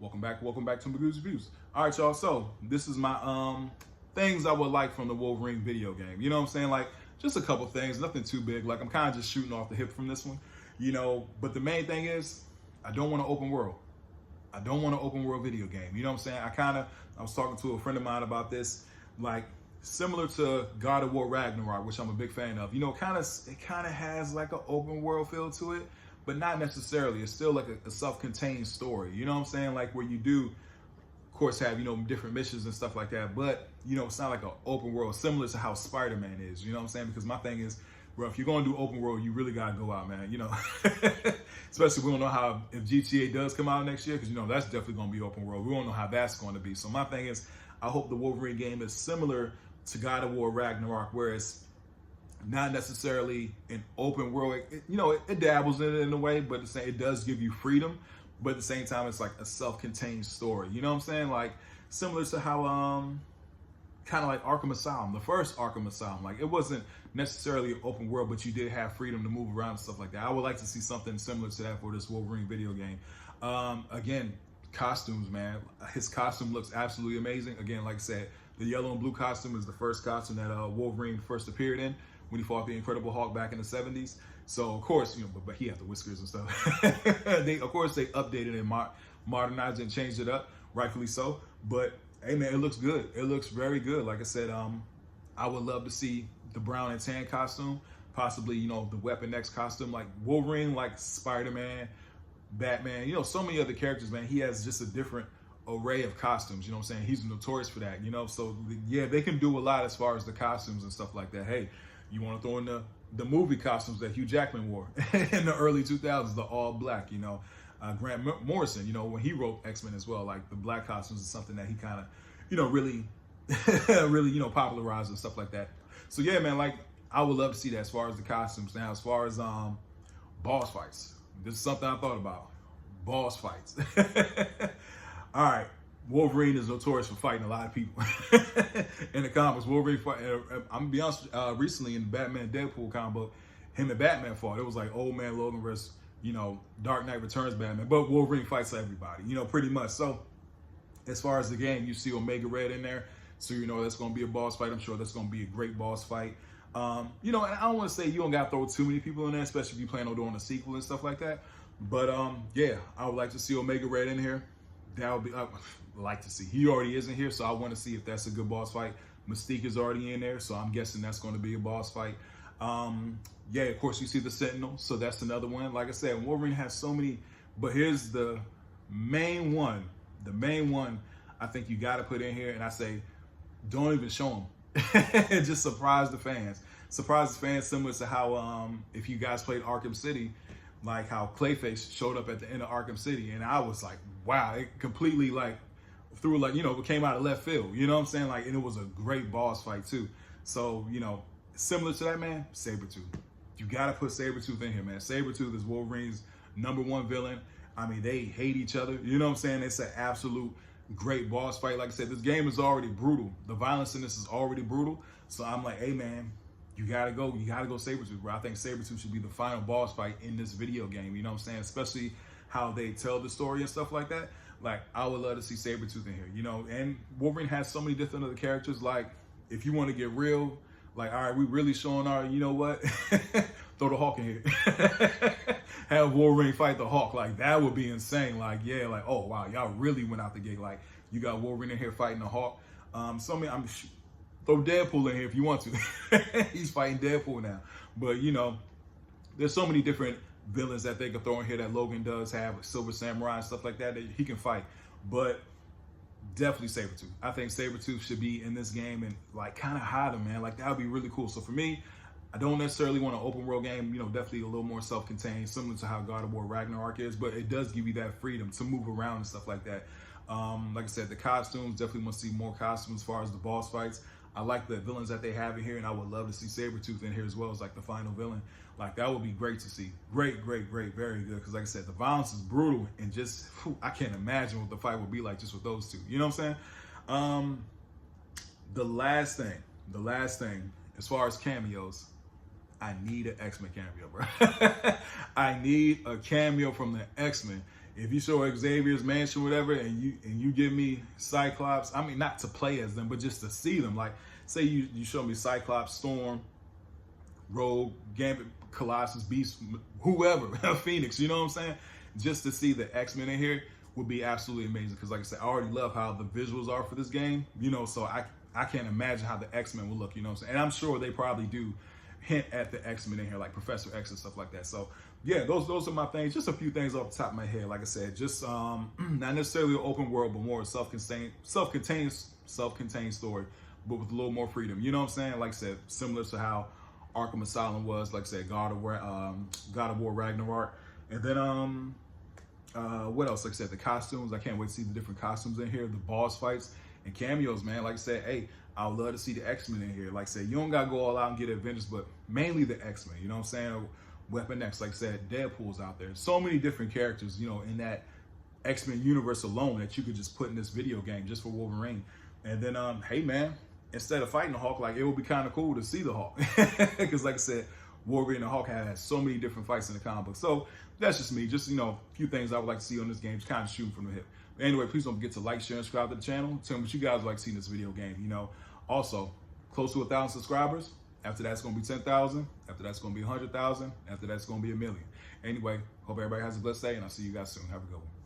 Welcome back to Magoo's Reviews. All right, y'all. So this is my things I would like from the Wolverine video game. You know what I'm saying? Like just a couple things, nothing too big. Like I'm kind of just shooting off the hip from this one, you know. But the main thing is, I don't want an open world. I don't want an open world video game. You know what I'm saying? I was talking to a friend of mine about this, like similar to God of War Ragnarok, which I'm a big fan of. You know, it kind of has like an open world feel to it, but not necessarily. It's still like a self-contained story. You know what I'm saying? Like where you do, of course, have, you know, different missions and stuff like that, but you know, it's not like an open world similar to how Spider-Man is. You know what I'm saying? Because my thing is, bro, if you're gonna do open world, you really gotta go out, man. You know, especially we don't know how if GTA does come out next year, because you know that's definitely gonna be open world. We don't know how that's going to be. So my thing is, I hope the Wolverine game is similar to God of War Ragnarok, where it's not necessarily an open world. You know, it dabbles in it in a way, but it does give you freedom. But at the same time, it's like a self-contained story. You know what I'm saying? Like similar to how kind of like Arkham Asylum, the first Arkham Asylum. Like it wasn't necessarily an open world, but you did have freedom to move around and stuff like that. I would like to see something similar to that for this Wolverine video game. Again, costumes, man. His costume looks absolutely amazing. Again, like I said, the yellow and blue costume is the first costume that Wolverine first appeared in when he fought the Incredible Hulk back in the 70s. So of course, you know, but he had the whiskers and stuff. They updated and modernized and changed it up, rightfully so. But hey man, it looks good. It looks very good. Like I said, I would love to see the brown and tan costume, possibly, you know, the Weapon X costume, like Wolverine, like Spider-Man, Batman, you know, so many other characters, man. He has just a different array of costumes, you know what I'm saying? He's notorious for that, you know? So yeah, they can do a lot as far as the costumes and stuff like that. Hey, you want to throw in the movie costumes that Hugh Jackman wore in the early 2000s, the all black, you know? Grant Morrison, you know, when he wrote X-Men as well, like the black costumes is something that he kind of, you know, really, really, you know, popularized and stuff like that. So yeah, man, like I would love to see that as far as the costumes. Now, as far as boss fights, this is something I thought about. Boss fights. All right, Wolverine is notorious for fighting a lot of people in the comics. Wolverine fight. I'm gonna be honest. Recently in the Batman Deadpool comic book, him and Batman fought. It was like Old Man Logan versus, you know, Dark Knight Returns Batman. But Wolverine fights everybody, you know, pretty much. So as far as the game, you see Omega Red in there, so you know that's gonna be a boss fight. I'm sure that's gonna be a great boss fight. You know, and I don't want to say you don't gotta throw too many people in there, especially if you plan on doing a sequel and stuff like that. But yeah, I would like to see Omega Red in here. That would be, I'd like to see. He already is in here, so I want to see if that's a good boss fight. Mystique is already in there, so I'm guessing that's going to be a boss fight. Yeah, of course, you see the Sentinel, so that's another one. Like I said, Wolverine has so many, but here's the main one. The main one I think you got to put in here, and I say, don't even show them. Just surprise the fans. Surprise the fans, similar to how, if you guys played Arkham City, like how Clayface showed up at the end of Arkham City, and I was like, wow, it completely like threw, like, you know, it came out of left field, you know what I'm saying? Like, and it was a great boss fight too. So, you know, similar to that, man, Sabretooth. You gotta put Sabretooth in here, man. Sabretooth is Wolverine's #1 villain. I mean, they hate each other, you know what I'm saying? It's an absolute great boss fight. Like I said, this game is already brutal. The violence in this is already brutal. So I'm like, hey man, you gotta go Sabretooth, bro. I think Sabretooth should be the final boss fight in this video game, you know what I'm saying? Especially how they tell the story and stuff like that. Like, I would love to see Sabretooth in here, you know? And Wolverine has so many different other characters. Like, if you want to get real, like, all right, we really showing our, you know what? Throw the Hulk in here. Have Wolverine fight the Hulk. Like, that would be insane. Like, yeah, like, oh, wow, y'all really went out the gate. Like, you got Wolverine in here fighting the Hulk. So, I mean, throw Deadpool in here if you want to. He's fighting Deadpool now. But, you know, there's so many different villains that they could throw in here that Logan does have, like Silver Samurai and stuff like that he can fight. But definitely Sabretooth. I think Sabretooth should be in this game and like kind of hide him, man. Like that would be really cool. So for me, I don't necessarily want an open world game, you know, definitely a little more self-contained, similar to how God of War Ragnarok is, but it does give you that freedom to move around and stuff like that. Like I said, the costumes, definitely want to see more costumes as far as the boss fights. I like the villains that they have in here, and I would love to see Sabretooth in here as well as like the final villain. Like that would be great to see. Great, very good. Because like I said, the violence is brutal, and just I can't imagine what the fight would be like just with those two. You know what I'm saying? The last thing, as far as cameos, I need an X-Men cameo, bro. I need a cameo from the X-Men if you show Xavier's Mansion, whatever, and you give me Cyclops, I mean, not to play as them, but just to see them. Like, say you show me Cyclops, Storm, Rogue, Gambit, Colossus, Beast, whoever, Phoenix, you know what I'm saying? Just to see the X-Men in here would be absolutely amazing. Because like I said, I already love how the visuals are for this game, you know, so I can't imagine how the X-Men will look, you know what I'm saying? And I'm sure they probably do hint at the X-Men in here, like Professor X and stuff like that. So yeah, those are my things. Just a few things off the top of my head. Like I said, just not necessarily an open world, but more self-contained story, but with a little more freedom. You know what I'm saying? Like I said, similar to how Arkham Asylum was. Like I said, God of War Ragnarok, and then what else? Like I said, the costumes. I can't wait to see the different costumes in here, the boss fights and cameos, man. Like I said, hey, I would love to see the X-Men in here. Like I said, you don't gotta go all out and get Avengers, but mainly the X-Men. You know what I'm saying? Weapon X, like I said, Deadpool's out there. So many different characters, you know, in that X-Men universe alone that you could just put in this video game just for Wolverine. And then, hey man, instead of fighting the Hulk, like it would be kind of cool to see the Hulk, because like I said, Wolverine and the Hulk had so many different fights in the comic book. So that's just me. Just, you know, a few things I would like to see on this game, just kind of shooting from the hip. But anyway, please don't forget to like, share, and subscribe to the channel. Tell me what you guys would like to see in this video game. You know, also close to 1,000 subscribers. After that's going to be 10,000. After that's going to be 100,000. After that's going to be 1 million. Anyway, hope everybody has a blessed day, and I'll see you guys soon. Have a good one.